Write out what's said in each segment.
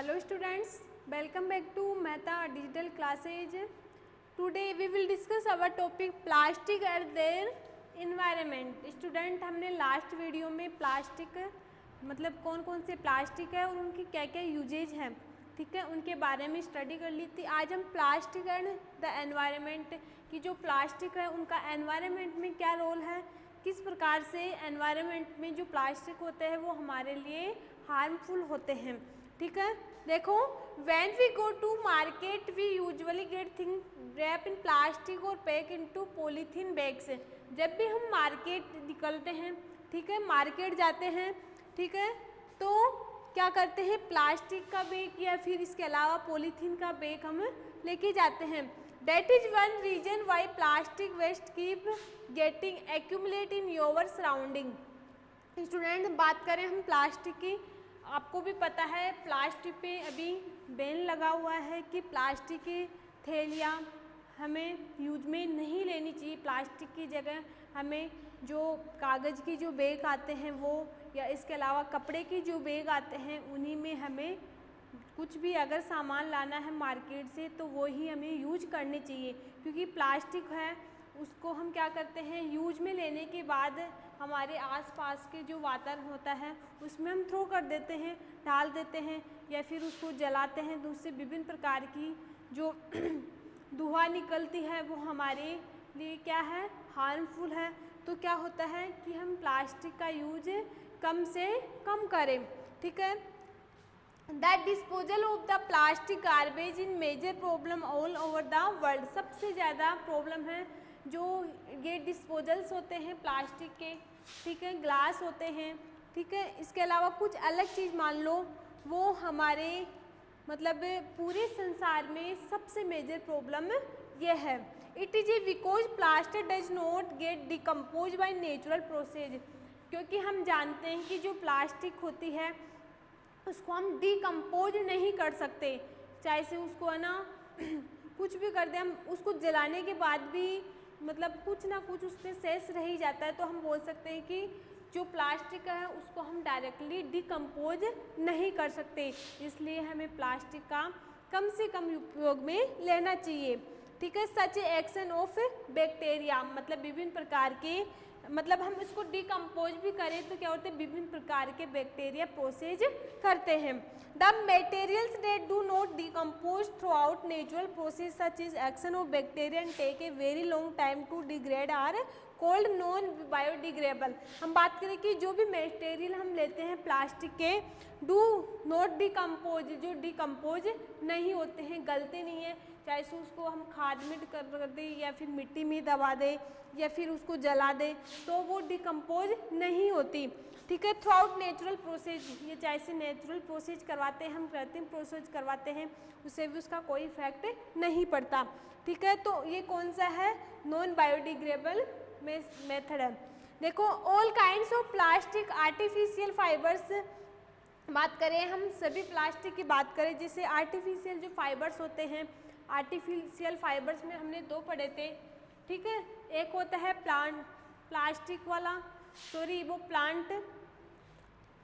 Hello students, welcome back to Mehta Digital Classes. Today we will discuss our topic plastic and their environment. Student, हमने last video में plastic मतलब कौन कौन से plastic है और उनकी क्या क्या यूजेज हैं, ठीक है, उनके बारे में स्टडी कर ली थी। आज हम प्लास्टिक एंड द एनवायरनमेंट की जो प्लास्टिक है उनका एनवायरनमेंट में क्या रोल है, किस प्रकार से एनवायरनमेंट में जो प्लास्टिक होते हैं वो हमारे लिए हार्मफुल होते हैं, ठीक है। देखो, when we go to market we usually get thing wrap in plastic और पैक इनटू पॉलीथीन बैग्स। जब भी हम मार्केट निकलते हैं, ठीक है, मार्केट जाते हैं, ठीक है, तो क्या करते हैं, प्लास्टिक का बैग या फिर इसके अलावा पॉलीथीन का बैग हम लेके जाते हैं। That is one reason why plastic waste keep getting accumulate in your surrounding. Student, बात करें हम प्लास्टिक की, आपको भी पता है प्लास्टिक पे अभी बैन लगा हुआ है कि प्लास्टिक की थैलियाँ हमें यूज में नहीं लेनी चाहिए। प्लास्टिक की जगह हमें जो कागज़ की जो बैग आते हैं वो, या इसके अलावा कपड़े की जो बैग आते हैं उन्हीं में हमें कुछ भी अगर सामान लाना है मार्केट से तो वो ही हमें यूज करने चाहिए, क्योंकि प्लास्टिक है उसको हम क्या करते हैं, यूज में लेने के बाद हमारे आसपास के जो वातावरण होता है उसमें हम थ्रो कर देते हैं, डाल देते हैं या फिर उसको जलाते हैं, तो उससे विभिन्न प्रकार की जो धुआं निकलती है वो हमारे लिए क्या है, हार्मफुल है। तो क्या होता है कि हम प्लास्टिक का यूज कम से कम करें, ठीक है। That disposal of the plastic garbage in major problem all over the world. सबसे ज़्यादा प्रॉब्लम है जो ये डिस्पोजल्स होते हैं प्लास्टिक के, ठीक है, ग्लास होते हैं, ठीक है, इसके अलावा कुछ अलग चीज़ मान लो, वो हमारे मतलब पूरे संसार में सबसे मेजर प्रॉब्लम ये है। It is a because plastic does not gate decompose by natural process. क्योंकि हम जानते हैं कि जो प्लास्टिक होती है उसको हम डिकम्पोज नहीं कर सकते, चाहे से उसको है ना कुछ भी कर दें, हम उसको जलाने के बाद भी मतलब कुछ ना कुछ उसमें शेष रह ही जाता है। तो हम बोल सकते हैं कि जो प्लास्टिक है उसको हम डायरेक्टली डिकम्पोज नहीं कर सकते, इसलिए हमें प्लास्टिक का कम से कम उपयोग में लेना चाहिए, ठीक है। सच एक्शन ऑफ बैक्टीरिया, मतलब विभिन्न प्रकार के, मतलब हम इसको डिकम्पोज भी करें तो क्या होते हैं, विभिन्न प्रकार के बैक्टीरिया प्रोसेस करते हैं। The materials that do not decompose through out natural process such is action of bacteria and take a very long time to degrade are called non biodegradable. हम बात करें कि जो भी मटेरियल हम लेते हैं प्लास्टिक के, डू नॉट डिकम्पोज, जो डिकम्पोज नहीं होते हैं, गलते नहीं है, चाहे से उसको हम खाद में कर दें या फिर मिट्टी में दबा दें या फिर उसको जला दें तो वो डिकम्पोज नहीं होती, ठीक है। थ्रू आउट नेचुरल प्रोसेस, ये चाहे से नेचुरल प्रोसेस करवाते हैं, हम कृत्रिम प्रोसेस करवाते हैं, उससे भी उसका कोई इफेक्ट नहीं पड़ता, ठीक है। तो ये कौन सा है, नॉन बायोडिग्रेडेबल मेथड है। देखो, all kinds of plastic artificial fibres, बात करें हम सभी प्लास्टिक की बात करें, जैसे आर्टिफिशियल जो फाइबर्स होते हैं, आर्टिफिशियल फाइबर्स में हमने दो पढ़े थे, ठीक है। एक होता है प्लास्टिक वाला, वो प्लांट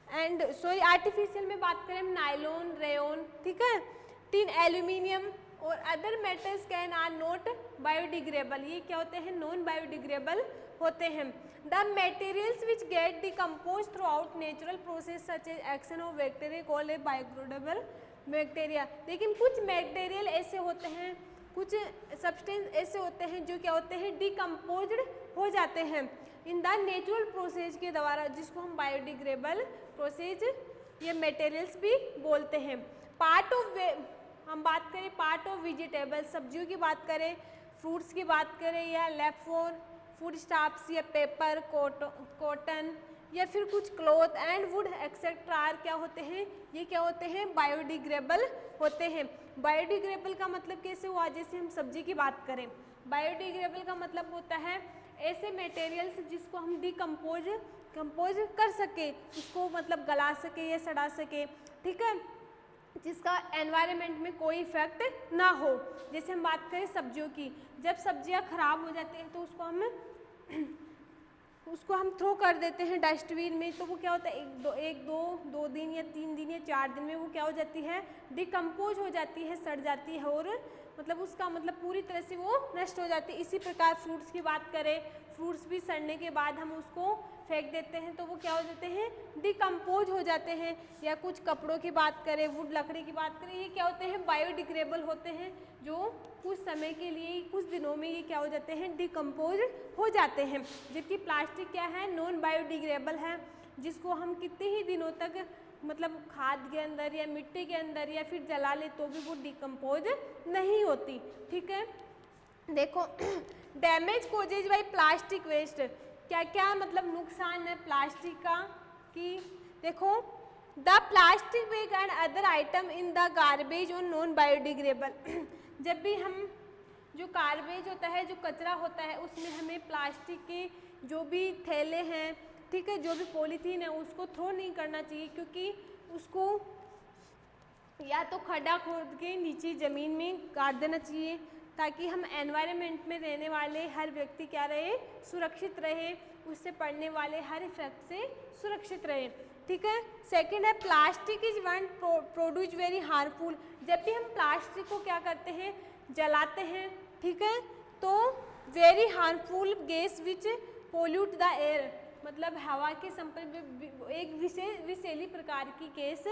एंड आर्टिफिशियल में बात करें हम नायलॉन, रेयन, ठीक है, टिन, एल्यूमिनियम और other metals can are not biodegradable. ये क्या होते हैं, नॉन बायोडिग्रेडेबल होते हैं। The materials which get decompose through out natural process such as action of bacteria called a biodegradable bacteria. लेकिन कुछ मटेरियल ऐसे होते हैं, कुछ सब्सटेंस ऐसे होते हैं जो क्या होते हैं, डिकम्पोज्ड हो जाते हैं इन द नेचुरल प्रोसेस के द्वारा, जिसको हम बायोडिग्रेडेबल प्रोसेस ये मटेरियल्स भी बोलते हैं। पार्ट ऑफ, हम बात करें पार्ट ऑफ वेजिटेबल, सब्जियों की बात करें, फ्रूट्स की बात करें, या लेफ्ट फूड स्टॉप्स या पेपर, कॉटन या फिर कुछ क्लॉथ एंड वुड एक्सेट्रा क्या होते हैं, ये क्या होते हैं, बायोडिग्रेडेबल होते हैं। बायोडिग्रेडेबल का मतलब कैसे हुआ, जैसे हम सब्जी की बात करें, बायोडिग्रेडेबल का मतलब होता है ऐसे मटेरियल्स जिसको हम डिकम्पोज कर सके, उसको मतलब गला सके या सड़ा सके, ठीक है, जिसका एनवायरनमेंट में कोई इफेक्ट ना हो। जैसे हम बात करें सब्जियों की, जब सब्जियां खराब हो जाती हैं तो उसको हम उसको हम थ्रो कर देते हैं डस्टबिन में, तो वो क्या होता है दो दिन या 3 दिन या 4 दिन में वो क्या हो जाती है, डिकम्पोज हो जाती है, सड़ जाती है, और मतलब उसका मतलब पूरी तरह से वो नष्ट हो जाती है। इसी प्रकार फ्रूट्स की बात करें, फ्रूट्स भी सड़ने के बाद हम उसको फेंक देते हैं तो वो क्या हो जाते हैं, डिकम्पोज हो जाते हैं। या कुछ कपड़ों की बात करें, वुड लकड़ी की बात करें, ये क्या होते हैं, बायोडिग्रेडेबल होते हैं, जो कुछ समय के लिए, कुछ दिनों में ये क्या हो जाते हैं, डिकम्पोज हो जाते हैं। जबकि प्लास्टिक क्या है, नॉन बायोडिग्रेडेबल है, जिसको हम कितने ही दिनों तक मतलब खाद के अंदर या मिट्टी के अंदर या फिर जला ले तो भी वो डिकम्पोज नहीं होती। ठीक है, देखो damage causes by plastic waste, क्या क्या मतलब नुकसान है प्लास्टिक का, कि देखो the plastic bag and other item in the garbage और नॉन बायोडिग्रेडेबल। जब भी हम जो गार्बेज होता है, जो कचरा होता है, उसमें हमें प्लास्टिक के जो भी थैले हैं, ठीक है, जो भी पॉलीथीन है, उसको थ्रो नहीं करना चाहिए, क्योंकि उसको या तो खड्डा खोद के नीचे ज़मीन में गाड़ देना चाहिए, ताकि हम एनवायरनमेंट में रहने वाले हर व्यक्ति क्या रहे, सुरक्षित रहे, उससे पढ़ने वाले हर इफेक्ट से सुरक्षित रहे। ठीक है, सेकंड है plastic is one produce very harmful. जब भी हम प्लास्टिक को क्या करते हैं, जलाते हैं, ठीक है, तो very harmful gas which pollute the air, मतलब हवा के संपर्क में एक विषैली प्रकार की गैस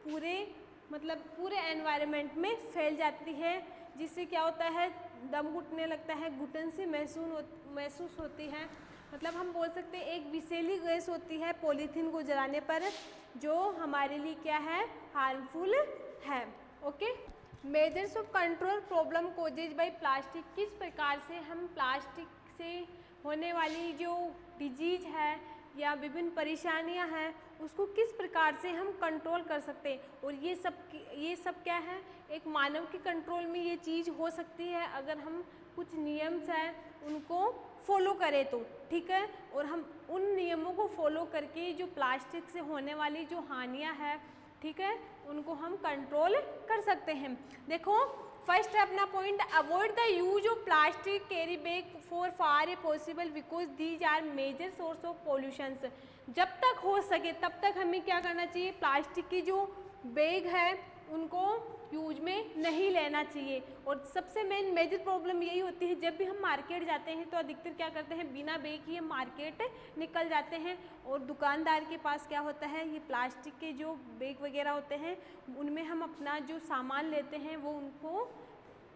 पूरे एनवायरनमेंट में फैल जाती है, जिससे क्या होता है, दम घुटने लगता है, घुटन से महसूस होती है। मतलब हम बोल सकते हैं एक विषैली गैस होती है पॉलीथीन को जलाने पर, जो हमारे लिए क्या है, हार्मफुल है। Okay, measures of control problem causes bye plastic, किस प्रकार से हम प्लास्टिक से होने वाली जो डिजीज है या विभिन्न परेशानियां हैं उसको किस प्रकार से हम कंट्रोल कर सकते हैं। और ये सब क्या है, एक मानव के कंट्रोल में ये चीज़ हो सकती है अगर हम कुछ नियम्स हैं उनको फॉलो करें तो, ठीक है, और हम उन नियमों को फॉलो करके जो प्लास्टिक से होने वाली जो हानियां हैं, ठीक है, उनको हम कंट्रोल कर सकते हैं। देखो फर्स्ट है अपना point, avoid the use of plastic carry bag for far a possible because these are major source of pollutions. जब तक हो सके तब तक हमें क्या करना चाहिए, प्लास्टिक की जो बैग है उनको यूज में नहीं लेना चाहिए। और सबसे मेन मेजर प्रॉब्लम यही होती है, जब भी हम मार्केट जाते हैं तो अधिकतर क्या करते हैं, बिना बैग ही हम मार्केट निकल जाते हैं, और दुकानदार के पास क्या होता है, ये प्लास्टिक के जो बैग वगैरह होते हैं उनमें हम अपना जो सामान लेते हैं वो उनको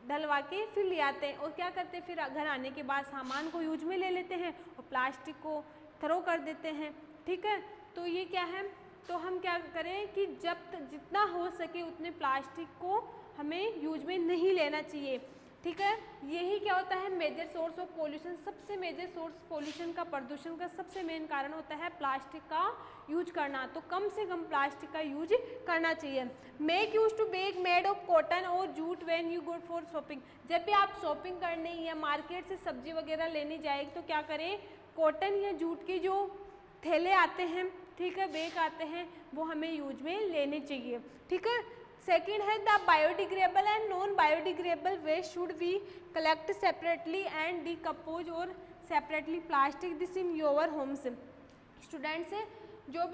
डलवा के फिर ले आते हैं, और क्या करते हैं, फिर घर आने के बाद सामान को यूज में ले लेते हैं और प्लास्टिक को थ्रो कर देते हैं। ठीक है, तो ये क्या है, तो हम क्या करें कि जितना हो सके उतने प्लास्टिक को हमें यूज में नहीं लेना चाहिए। ठीक है, यही क्या होता है, मेजर सोर्स ऑफ पोल्यूशन, सबसे मेजर सोर्स पोल्यूशन का, प्रदूषण का सबसे मेन कारण होता है प्लास्टिक का यूज करना। तो कम से कम प्लास्टिक का यूज करना चाहिए। Make use to bag made of cotton और jute when you go for shopping. जब भी आप शॉपिंग करने या मार्केट से सब्जी वगैरह लेने जाएगी तो क्या करें, कॉटन या जूट के जो थैले आते हैं, ठीक है, बैग आते हैं, वो हमें यूज में लेने चाहिए। ठीक है, सेकेंड है the biodegradable and non biodegradable waste should be collect separately and decompose और separately plastic this in your homes. Students, जो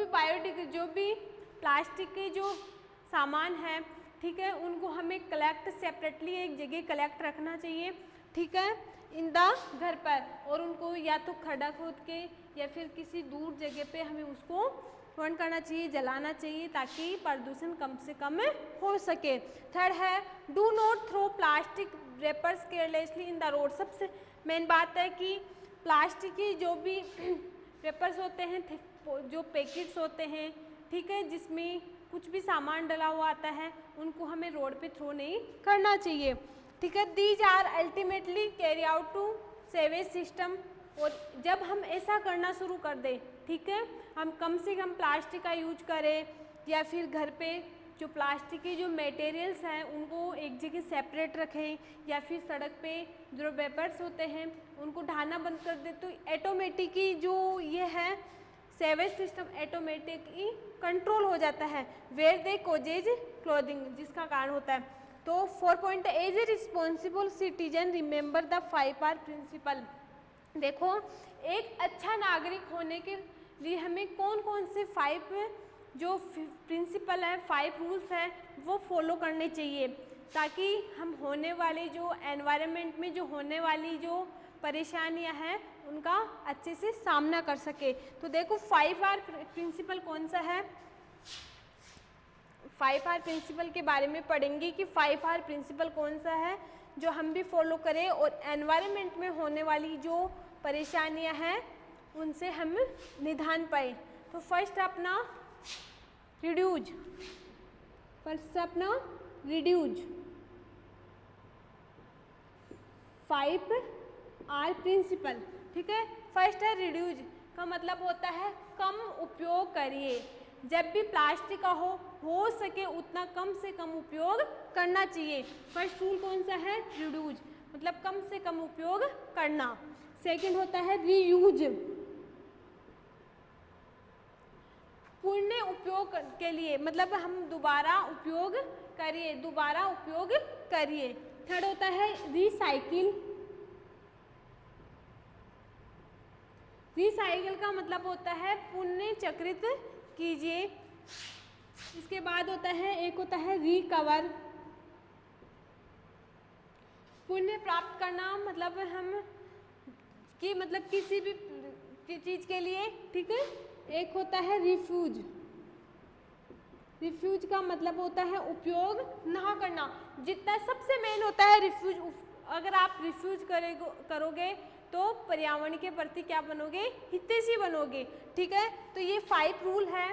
भी प्लास्टिक के जो सामान है, ठीक है, उनको हमें कलेक्ट सेपरेटली एक जगह कलेक्ट रखना चाहिए, ठीक है, इन द घर पर, और उनको या तो खड्डा खोद के या फिर किसी दूर जगह पे हमें उसको बर्न करना चाहिए, जलाना चाहिए, ताकि प्रदूषण कम से कम हो सके। थर्ड है do not throw plastic wrappers carelessly in the road. सबसे मेन बात है कि प्लास्टिक की जो भी रेपर्स होते हैं, जो पैकेट्स होते हैं, ठीक है, जिसमें कुछ भी सामान डला हुआ आता है, उनको हमें रोड पे थ्रो नहीं करना चाहिए। ठीक है, these are ultimately carry out to sewage system. और जब हम ऐसा करना शुरू कर दें, ठीक है, हम कम से कम प्लास्टिक का यूज करें, या फिर घर पे जो प्लास्टिक के जो मटेरियल्स हैं उनको एक जगह सेपरेट रखें, या फिर सड़क पे जो वेपर्स होते हैं उनको ढाना बंद कर दें, तो ऑटोमेटिकली जो ये है सेवेज सिस्टम ऑटोमेटिकली कंट्रोल हो जाता है। वेयर दे कोजेज क्लोथिंग, जिसका कारण होता है। तो 4 point as a responsible citizen remember the 5R principle. देखो, एक अच्छा नागरिक होने के लिए हमें कौन कौन से 5 जो प्रिंसिपल है, 5 रूल्स हैं, वो फॉलो करने चाहिए, ताकि हम होने वाले जो एनवायरनमेंट में जो होने वाली जो परेशानियां हैं उनका अच्छे से सामना कर सके। तो देखो 5R प्रिंसिपल कौन सा है, 5R प्रिंसिपल के बारे में पढ़ेंगे कि 5R प्रिंसिपल कौन सा है जो हम भी फॉलो करें और एनवायरनमेंट में होने वाली जो परेशानियां हैं उनसे हम निदान पाए। तो फर्स्ट अपना रिड्यूज, रिड्यूज 5R प्रिंसिपल, ठीक है। फर्स्ट है रिड्यूज, का मतलब होता है कम उपयोग करिए। जब भी प्लास्टिक का हो सके उतना कम से कम उपयोग करना चाहिए। फर्स्ट रूल कौन सा है, रिड्यूज, मतलब कम से कम उपयोग करना। सेकंड होता है रीयूज, पुनः उपयोग के लिए, मतलब हम दोबारा उपयोग करिए। थर्ड होता है रिसाइकिल, रिसाइकिल का मतलब होता है पुनः चक्रित कीजिए। इसके बाद होता है एक होता है रिकवर, पुण्य प्राप्त करना, मतलब हम कि मतलब किसी भी चीज़ के लिए, ठीक है। एक होता है रिफ्यूज, रिफ्यूज का मतलब होता है उपयोग ना करना। जितना सबसे मेन होता है रिफ्यूज, अगर आप रिफ्यूज करोगे तो पर्यावरण के प्रति क्या बनोगे, हितैषी बनोगे, ठीक है। तो ये 5 रूल है,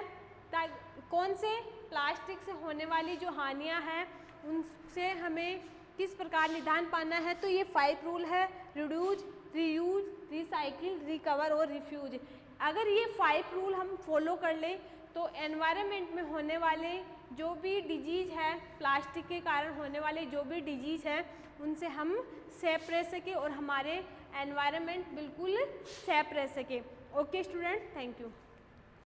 कौन से, प्लास्टिक से होने वाली जो हानियां हैं उनसे हमें किस प्रकार निदान पाना है। तो ये 5 रूल है, रिड्यूज, रीयूज, रिसाइकिल, रिकवर और रिफ्यूज। अगर ये 5 रूल हम फॉलो कर लें तो एनवायरनमेंट में होने वाले जो भी डिजीज़ है, प्लास्टिक के कारण होने वाले जो भी डिजीज़ है उनसे हम सेफ रह सके और हमारे एनवायरनमेंट बिल्कुल सेफ रह सके। Okay student, thank you.